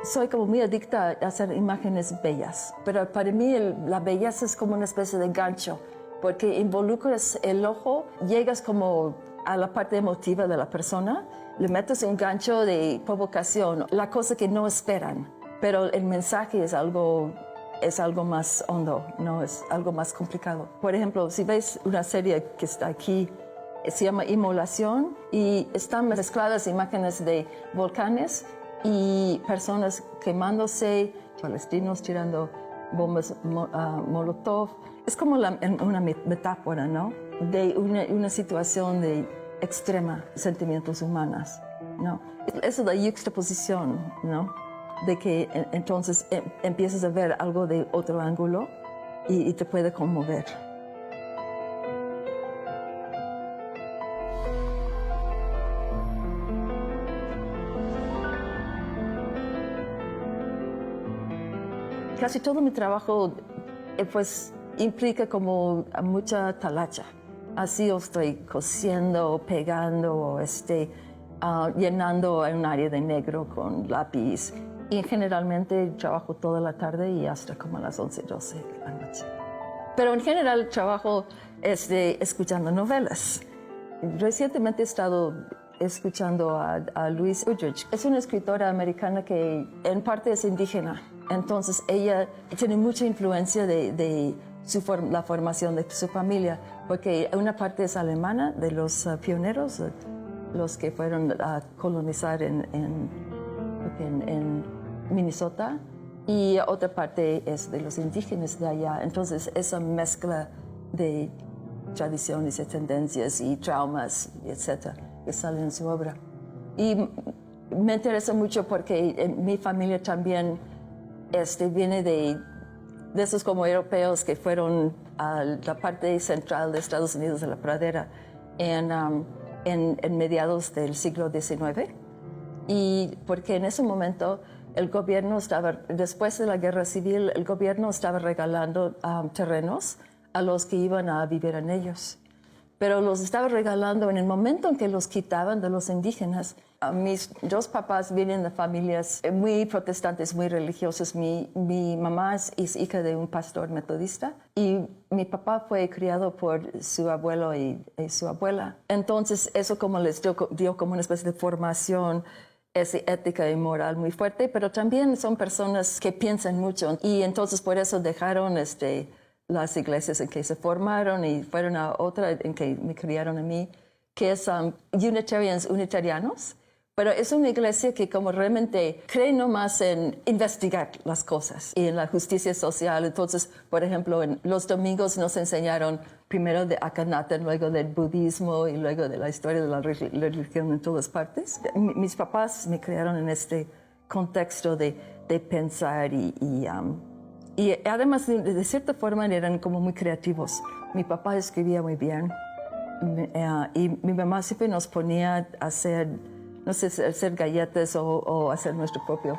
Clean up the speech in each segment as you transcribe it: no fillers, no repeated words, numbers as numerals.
soy como muy adicta a hacer imágenes bellas, pero para mí la belleza es como una especie de gancho, porque involucras el ojo, llegas como a la parte emotiva de la persona, le metes un gancho de provocación, la cosa que no esperan, pero el mensaje es algo más hondo, no es algo más complicado. Por ejemplo, si ves una serie que está aquí, se llama Inmolación y están mezcladas imágenes de volcanes y personas quemándose, palestinos tirando bombas molotov. Es como una metáfora, ¿no? De una situación de extrema sentimientos humanos, ¿no? Eso de yuxtaposición, ¿no? De que entonces empiezas a ver algo de otro ángulo y te puede conmover. Casi todo mi trabajo pues implica como mucha talacha. Así estoy cosiendo, pegando, llenando un área de negro con lápiz. Y generalmente trabajo toda la tarde y hasta como a las 11, 12 de la noche. Pero en general trabajo escuchando novelas. Recientemente he estado escuchando a Louise Erdrich. Es una escritora americana que en parte es indígena. Entonces ella tiene mucha influencia de la formación de su familia, porque una parte es alemana, de los pioneros, los que fueron a colonizar en Minnesota, y otra parte es de los indígenas de allá. Entonces esa mezcla de tradiciones y tendencias y traumas, etcétera, que salen en su obra. Y me interesa mucho porque mi familia también viene de esos como europeos que fueron a la parte central de Estados Unidos, de la pradera, en mediados del siglo XIX. Y porque en ese momento el gobierno después de la guerra civil, el gobierno estaba regalando terrenos a los que iban a vivir en ellos. Pero los estaba regalando en el momento en que los quitaban de los indígenas. Mis dos papás vienen de familias muy protestantes, muy religiosas. Mi mamá es hija de un pastor metodista y mi papá fue criado por su abuelo y su abuela. Entonces eso como les dio como una especie de formación ética y moral muy fuerte, pero también son personas que piensan mucho y entonces por eso dejaron las iglesias en que se formaron y fueron a otra en que me criaron a mí, que es unitarianos, pero es una iglesia que como realmente cree nomás en investigar las cosas y en la justicia social. Entonces, por ejemplo, en los domingos nos enseñaron primero de Akhenaten, luego del budismo y luego de la historia de la religión en todas partes. Mis papás me criaron en este contexto de pensar y además, de cierta forma, eran como muy creativos. Mi papá escribía muy bien y mi mamá siempre nos ponía a hacer, no sé, hacer galletas o hacer nuestro propio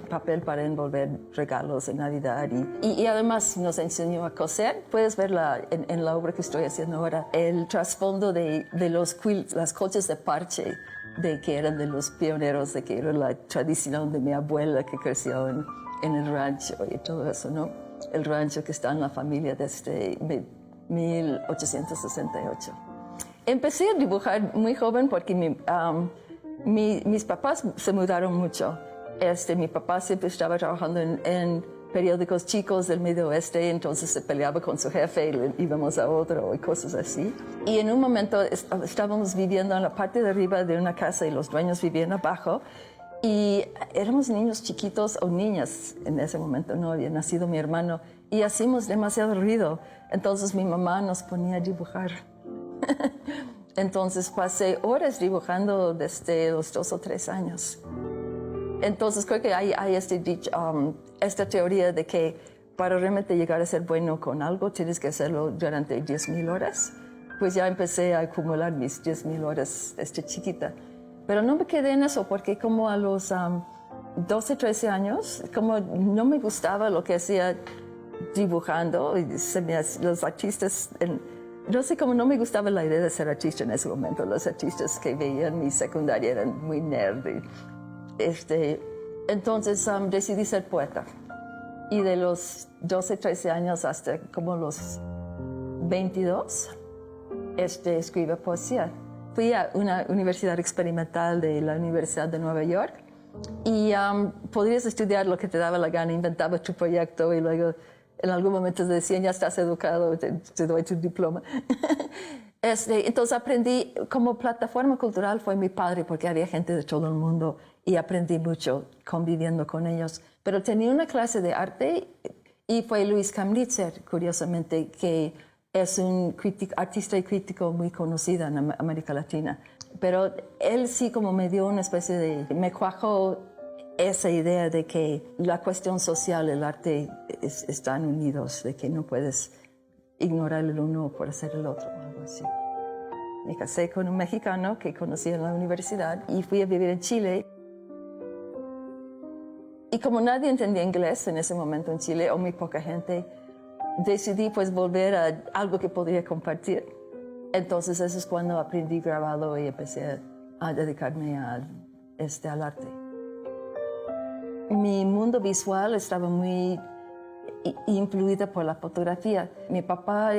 papel para envolver regalos en Navidad. Y además nos enseñó a coser. Puedes ver en la obra que estoy haciendo ahora el trasfondo de los quilts, las colchas de parche, que eran de los pioneros, de que era la tradición de mi abuela que creció en el rancho y todo eso, ¿no? El rancho que está en la familia desde 1868. Empecé a dibujar muy joven porque mis papás se mudaron mucho. Mi papá siempre estaba trabajando en periódicos chicos del Medio Oeste, entonces se peleaba con su jefe y íbamos a otro y cosas así. Y en un momento estábamos viviendo en la parte de arriba de una casa y los dueños vivían abajo. Y éramos niños chiquitos o niñas, en ese momento no había nacido mi hermano, y hacíamos demasiado ruido. Entonces mi mamá nos ponía a dibujar. Entonces pasé horas dibujando desde los 2 o 3 años. Entonces creo que hay esta teoría de que para realmente llegar a ser bueno con algo tienes que hacerlo durante 10,000 horas. Pues ya empecé a acumular mis 10,000 horas desde chiquita. Pero no me quedé en eso porque como a los 12, 13 años, como no me gustaba lo que hacía dibujando, y los artistas, no sé, como no me gustaba la idea de ser artista en ese momento. Los artistas que veían mi secundaria eran muy nerd. Entonces decidí ser poeta. Y de los 12, 13 años hasta como los 22, escribí poesía. Fui a una universidad experimental de la Universidad de Nueva York y podrías estudiar lo que te daba la gana, inventaba tu proyecto y luego en algún momento te decían, ya estás educado, te doy tu diploma. Entonces aprendí, como plataforma cultural fue mi padre, porque había gente de todo el mundo y aprendí mucho conviviendo con ellos. Pero tenía una clase de arte y fue Luis Kamnitzer, curiosamente, que es un artista y crítico muy conocido en América Latina. Pero él sí como me dio una especie de... me cuajó esa idea de que la cuestión social y el arte están unidos, de que no puedes ignorar el uno por hacer el otro o algo así. Me casé con un mexicano que conocí en la universidad y fui a vivir en Chile. Y como nadie entendía inglés en ese momento en Chile, o muy poca gente, decidí pues volver a algo que podría compartir. Entonces eso es cuando aprendí grabado y empecé a dedicarme al arte. Mi mundo visual estaba muy influida por la fotografía. Mi papá,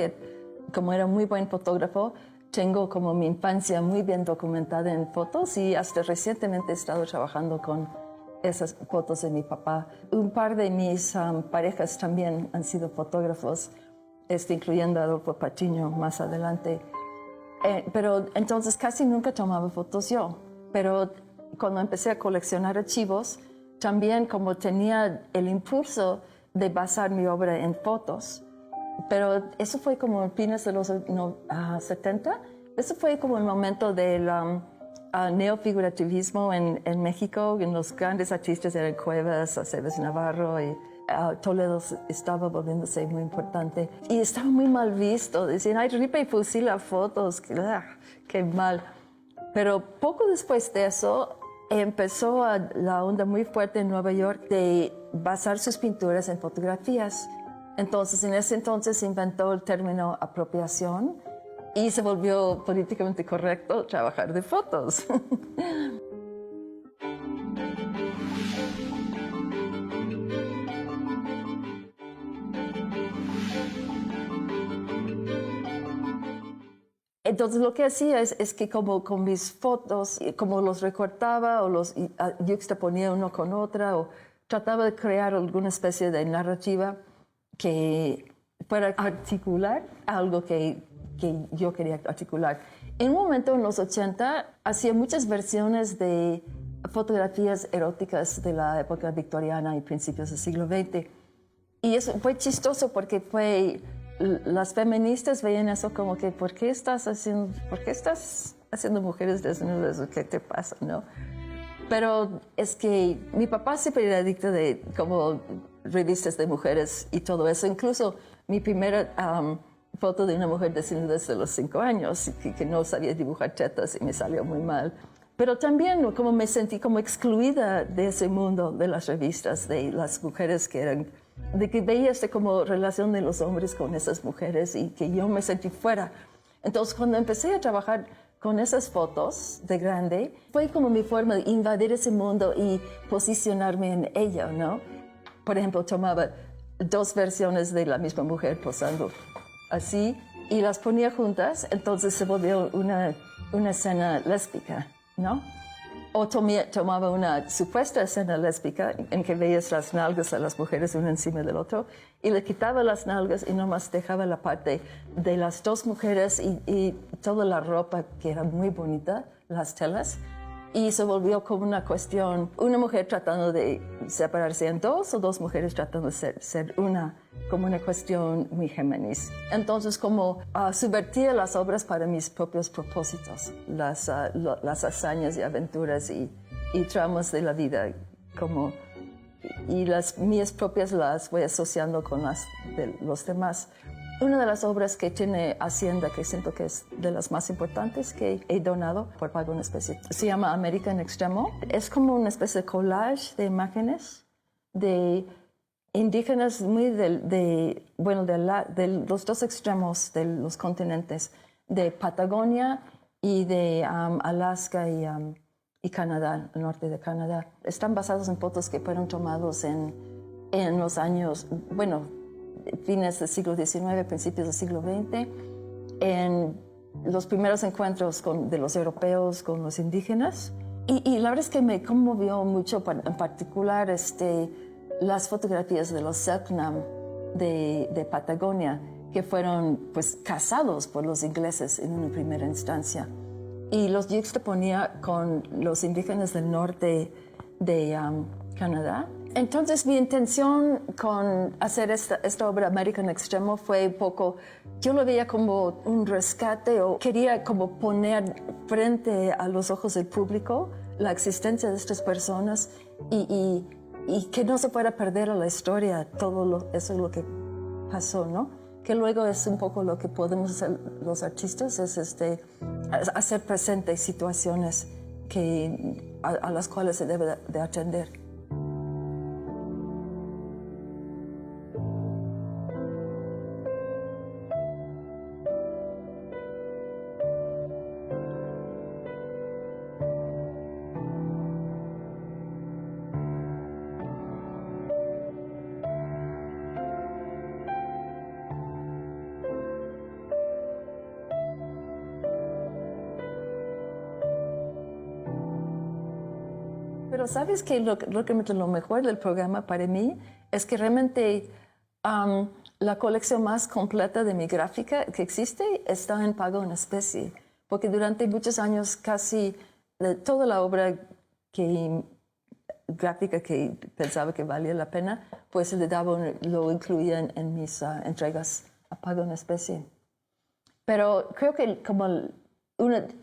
como era muy buen fotógrafo, tengo como mi infancia muy bien documentada en fotos y hasta recientemente he estado trabajando con esas fotos de mi papá. Un par de mis parejas también han sido fotógrafos, incluyendo a Adolfo Patiño más adelante. Pero entonces casi nunca tomaba fotos yo. Pero cuando empecé a coleccionar archivos, también como tenía el impulso de basar mi obra en fotos, pero eso fue como en fines de los 70. Eso fue como el momento del neofigurativismo en México, en los grandes artistas eran Cuevas, Aceves Navarro y Toledo estaba volviéndose muy importante. Y estaba muy mal visto, decían, ay, Ripa y fusila fotos, qué mal. Pero poco después de eso, empezó la onda muy fuerte en Nueva York de basar sus pinturas en fotografías. Entonces, en ese entonces se inventó el término apropiación y se volvió políticamente correcto trabajar de fotos. Entonces lo que hacía es que como con mis fotos, como los recortaba o los yuxtaponía uno con otra o trataba de crear alguna especie de narrativa que fuera articular algo que yo quería articular. En un momento en los 80 hacía muchas versiones de fotografías eróticas de la época victoriana y principios del siglo XX. Y eso fue chistoso porque las feministas veían eso como que ¿por qué estás haciendo mujeres desnudas? ¿Qué te pasa? ¿No? Pero es que mi papá siempre era adicto de como revistas de mujeres y todo eso. Incluso mi primera foto de una mujer desnuda es de los 5 años, que no sabía dibujar tetas y me salió muy mal. Pero también como me sentí como excluida de ese mundo de las revistas, de las mujeres que eran, de que veía como relación de los hombres con esas mujeres y que yo me sentí fuera. Entonces cuando empecé a trabajar con esas fotos de grande, fue como mi forma de invadir ese mundo y posicionarme en ello, ¿no? Por ejemplo, tomaba 2 versiones de la misma mujer posando así y las ponía juntas, entonces se volvió una escena lésbica, ¿no? O tomaba una supuesta escena lésbica en que veías las nalgas a las mujeres una encima del otro y le quitaba las nalgas y nomás dejaba la parte de las 2 mujeres y toda la ropa que era muy bonita, las telas, y se volvió como una cuestión, una mujer tratando de separarse en 2 o 2 mujeres tratando de ser una, como una cuestión muy Géminis. Entonces como subvertía las obras para mis propios propósitos, las hazañas y aventuras y tramos de la vida, y las mías propias las voy asociando con las de los demás. Una de las obras que tiene Hacienda, que siento que es de las más importantes que he donado por pago en especie, se llama América en Extremo. Es como una especie de collage de imágenes de indígenas muy de los 2 extremos de los continentes, de Patagonia y de Alaska y y Canadá, el norte de Canadá. Están basados en fotos que fueron tomados en los años, bueno, fines del siglo XIX, principios del siglo XX, en los primeros encuentros de los europeos con los indígenas. Y la verdad es que me conmovió mucho, en particular las fotografías de los Selknam de Patagonia, que fueron pues cazados por los ingleses en una primera instancia. Y los juxtaponía con los indígenas del norte de Canadá. Entonces mi intención con hacer esta obra American Extremo fue un poco, yo lo veía como un rescate, o quería como poner frente a los ojos del público la existencia de estas personas y que no se pueda perder a la historia todo eso es lo que pasó, ¿no? Que luego es un poco lo que podemos hacer los artistas, es hacer presentes situaciones a las cuales se debe de atender. Pero sabes que lo mejor del programa para mí es que realmente la colección más completa de mi gráfica que existe está en pago en especie, porque durante muchos años casi toda la obra gráfica que pensaba que valía la pena, pues lo incluía en mis entregas a pago en especie. Pero creo que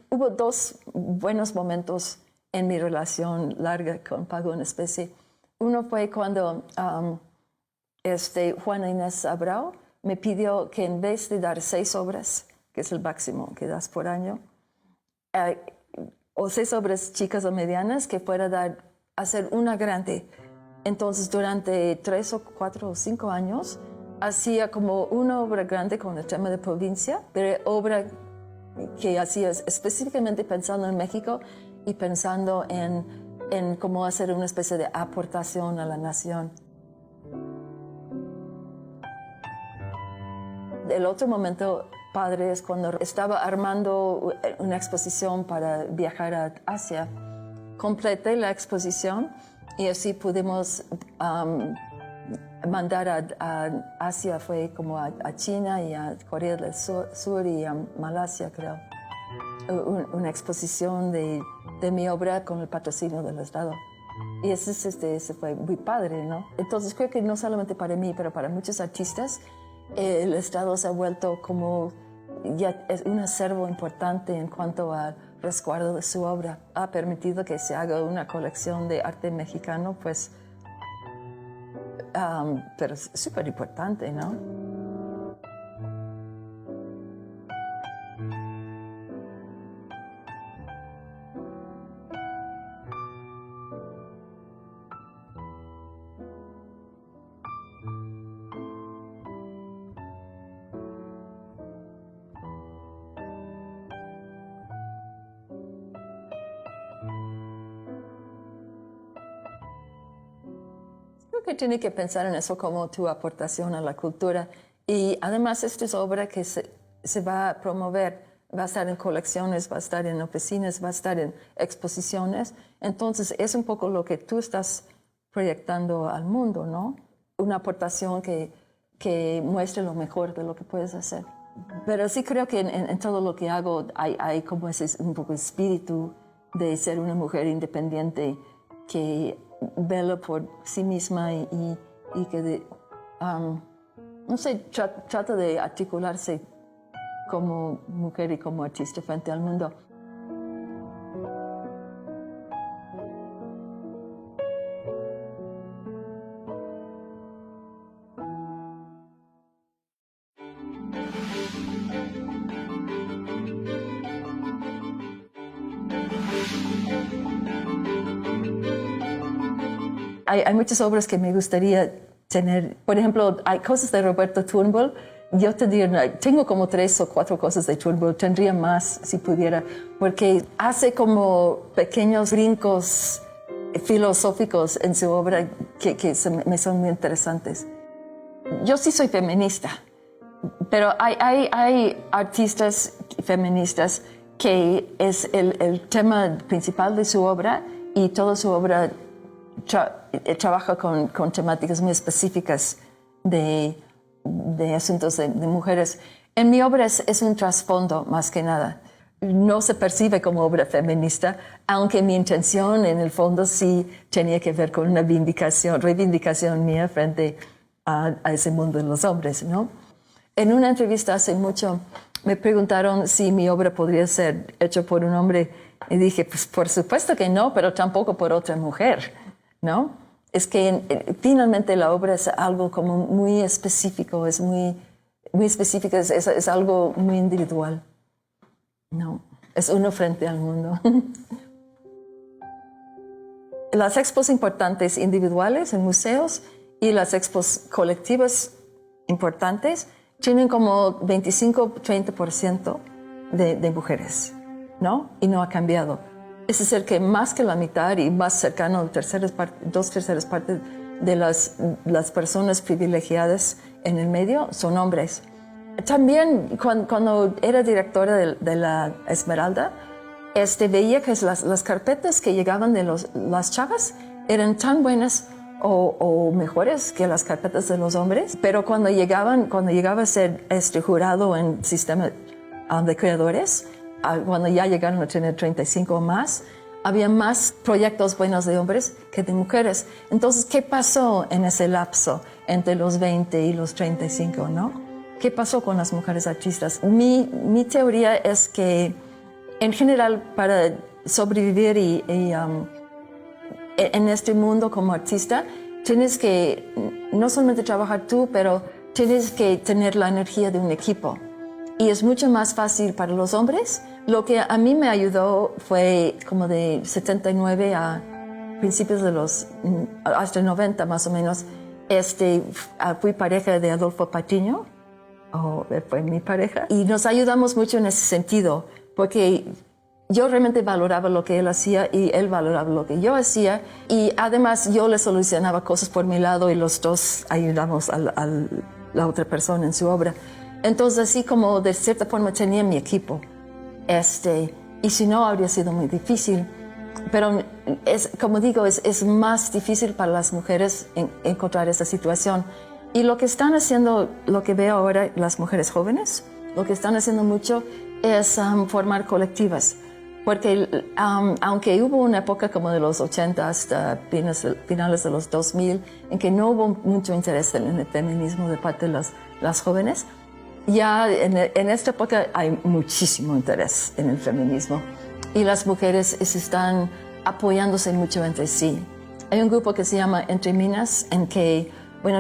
hubo dos buenos momentos en mi relación larga con pago en especie. Uno fue cuando Juana Inés Abreu me pidió que en vez de dar 6 obras, que es el máximo que das por año, o 6 obras chicas o medianas, que fuera hacer una grande. Entonces durante 3 o 4 o 5 años hacía como una obra grande con el tema de provincia, pero obra que hacía específicamente pensando en México y pensando en cómo hacer una especie de aportación a la nación. El otro momento padre es cuando estaba armando una exposición para viajar a Asia. Completé la exposición y así pudimos mandar a Asia, fue como a China y a Corea del Sur y a Malasia, creo. Una exposición de mi obra con el patrocinio del Estado. Y ese fue muy padre, ¿no? Entonces creo que no solamente para mí, pero para muchos artistas, el Estado se ha vuelto como ya es un acervo importante en cuanto al resguardo de su obra. Ha permitido que se haga una colección de arte mexicano, pues, pero es súper importante, ¿no? Que tiene que pensar en eso como tu aportación a la cultura. Y además esta es obra que se va a promover, va a estar en colecciones, va a estar en oficinas, va a estar en exposiciones. Entonces es un poco lo que tú estás proyectando al mundo, ¿no? Una aportación que muestre lo mejor de lo que puedes hacer. Pero sí creo que en todo lo que hago hay como ese un poco espíritu de ser una mujer independiente que vela por sí misma y que, no sé, trata de articularse como mujer y como artista frente al mundo. Hay muchas obras que me gustaría tener. Por ejemplo, hay cosas de Roberto Turnbull yo tengo como 3 o 4 cosas de Turnbull, tendría más si pudiera, porque hace como pequeños brincos filosóficos en su obra que me son muy interesantes. Yo sí soy feminista, pero hay artistas feministas que es el tema principal de su obra, y toda su obra trabaja con temáticas muy específicas de asuntos de mujeres. En mi obra es un trasfondo más que nada. No se percibe como obra feminista, aunque mi intención en el fondo sí tenía que ver con una reivindicación mía frente a ese mundo de los hombres, ¿no? En una entrevista hace mucho me preguntaron si mi obra podría ser hecha por un hombre, y dije, pues por supuesto que no, pero tampoco por otra mujer, ¿no? Es que finalmente la obra es algo como muy específico, es muy específico, es algo muy individual. No, es uno frente al mundo. Las expos importantes individuales en museos y las expos colectivas importantes tienen como 25-30% de mujeres, ¿no? Y no ha cambiado. Es decir, que más que la mitad y más cercano a 2/3 partes de las personas privilegiadas en el medio son hombres. También cuando era directora de la Esmeralda, veía que las carpetas que llegaban de las chavas eran tan buenas o mejores que las carpetas de los hombres, pero cuando llegaba a ser jurado en sistema de creadores, cuando ya llegaron a tener 35 o más, había más proyectos buenos de hombres que de mujeres. Entonces, ¿qué pasó en ese lapso entre los 20 y los 35, no? ¿Qué pasó con las mujeres artistas? Mi teoría es que, en general, para sobrevivir en este mundo como artista, tienes que no solamente trabajar tú, pero tienes que tener la energía de un equipo. Y es mucho más fácil para los hombres. Lo que a mí me ayudó fue como de 79 a principios hasta 90 más o menos. Fui pareja de Adolfo Patiño, fue mi pareja, y nos ayudamos mucho en ese sentido, porque yo realmente valoraba lo que él hacía y él valoraba lo que yo hacía, y además yo le solucionaba cosas por mi lado y los dos ayudamos a la otra persona en su obra. Entonces, así como de cierta forma tenía mi equipo, y si no habría sido muy difícil. Pero como digo, es más difícil para las mujeres encontrar esa situación. Y lo que están haciendo, lo que veo ahora las mujeres jóvenes, lo que están haciendo mucho es formar colectivas. Porque aunque hubo una época como de los 80 hasta finales de los 2000, en que no hubo mucho interés en el feminismo de parte de las jóvenes, ya en esta época hay muchísimo interés en el feminismo. Y las mujeres están apoyándose mucho entre sí. Hay un grupo que se llama Entre Minas, en que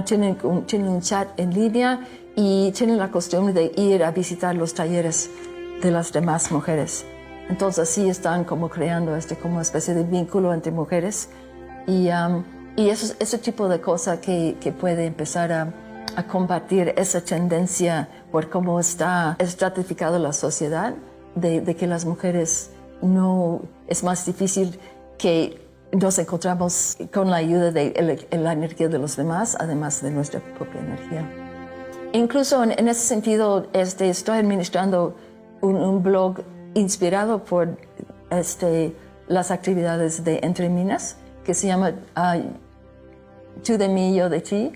tienen un chat en línea y tienen la costumbre de ir a visitar los talleres de las demás mujeres. Entonces así están como creando como especie de vínculo entre mujeres. Y ese tipo de cosa que puede empezar a combatir esa tendencia por cómo está estratificada la sociedad, de que las mujeres no es más difícil que nos encontramos con la ayuda de la energía de los demás, además de nuestra propia energía. Incluso en ese sentido, estoy administrando un blog inspirado por las actividades de Entre Minas, que se llama Tú de mí, yo de ti,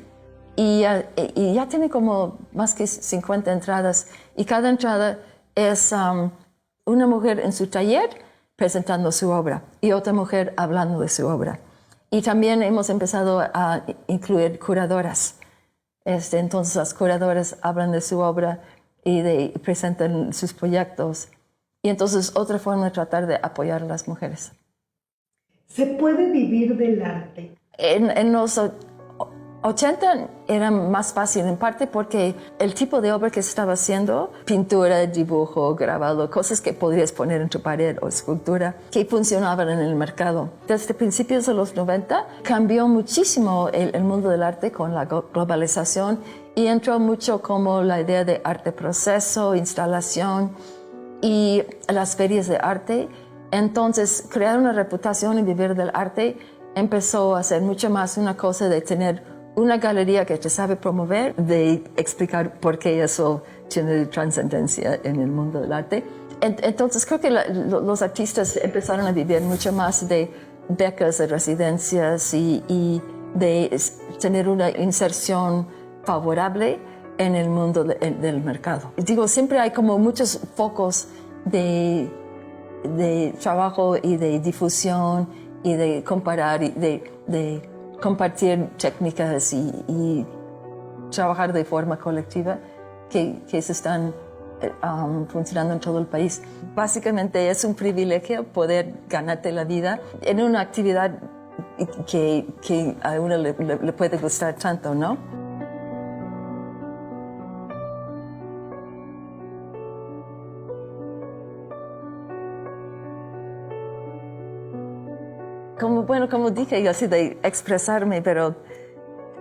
y ya tiene como más que 50 entradas, y cada entrada es una mujer en su taller presentando su obra y otra mujer hablando de su obra. Y también hemos empezado a incluir curadoras. Entonces las curadoras hablan de su obra y presentan sus proyectos. Y entonces otra forma de tratar de apoyar a las mujeres. ¿Se puede vivir del arte? En los 80 era más fácil, en parte porque el tipo de obra que se estaba haciendo, pintura, dibujo, grabado, cosas que podrías poner en tu pared o escultura, que funcionaban en el mercado. Desde principios de los 90 cambió muchísimo el mundo del arte con la globalización y entró mucho como la idea de arte proceso, instalación y las ferias de arte. Entonces, crear una reputación y vivir del arte empezó a ser mucho más una cosa de tener una galería que te sabe promover, de explicar por qué eso tiene trascendencia en el mundo del arte. Entonces, creo que los artistas empezaron a vivir mucho más de becas, de residencias y de tener una inserción favorable en el mundo del mercado. Digo, siempre hay como muchos focos de trabajo y de difusión y de comparar y de compartir técnicas y trabajar de forma colectiva que se están funcionando en todo el país. Básicamente es un privilegio poder ganarte la vida en una actividad que a uno le puede gustar tanto, ¿no? Como dije, yo así de expresarme, pero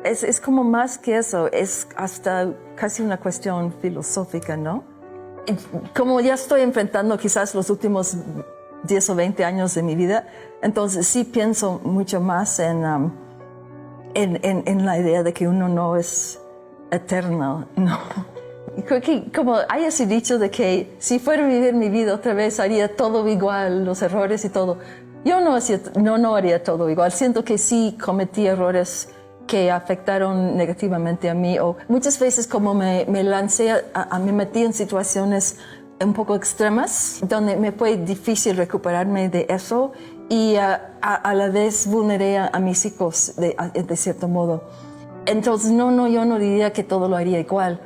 es como más que eso, es hasta casi una cuestión filosófica, ¿no? Y como ya estoy enfrentando quizás los últimos 10 o 20 años de mi vida, entonces sí pienso mucho más en la idea de que uno no es eterno, ¿no? Y creo que como hay ese dicho de que si fuera a vivir mi vida otra vez haría todo igual, los errores y todo. Yo no haría todo igual. Siento que sí cometí errores que afectaron negativamente a mí, o muchas veces como me lancé, me metí en situaciones un poco extremas, donde me fue difícil recuperarme de eso y a la vez vulneré a mis hijos de cierto modo. Entonces, yo no diría que todo lo haría igual,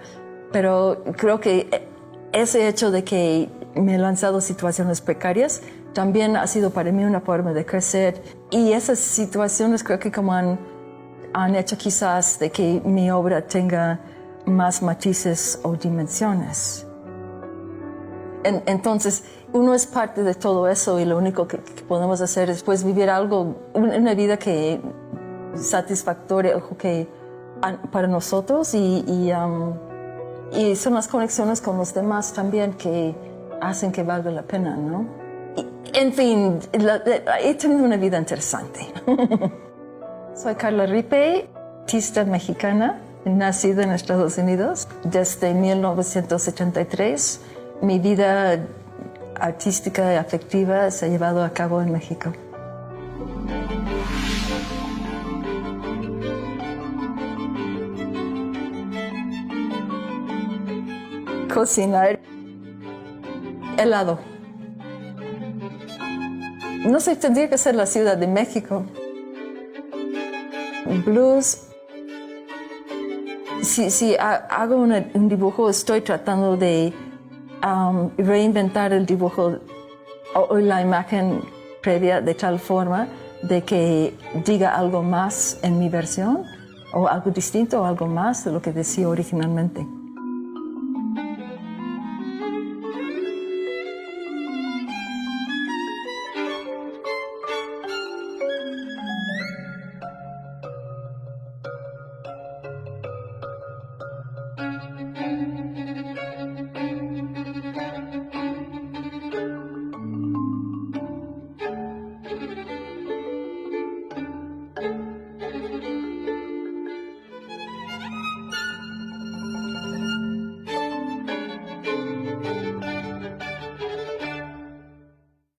pero creo que ese hecho de que me he lanzado a situaciones precarias también ha sido para mí una forma de crecer, y esas situaciones creo que como han hecho quizás de que mi obra tenga más matices o dimensiones. Entonces, uno es parte de todo eso y lo único que podemos hacer es pues vivir algo, una vida que satisfactoria para nosotros y son las conexiones con los demás también que hacen que valga la pena, ¿no? En fin, he tenido una vida interesante. Soy Carla Ripe, artista mexicana, nacida en Estados Unidos. Desde 1973, mi vida artística y afectiva se ha llevado a cabo en México. Cocinar helado. No sé, tendría que ser la Ciudad de México. Blues. Si hago un dibujo, estoy tratando de reinventar el dibujo o la imagen previa de tal forma de que diga algo más en mi versión, o algo distinto o algo más de lo que decía originalmente.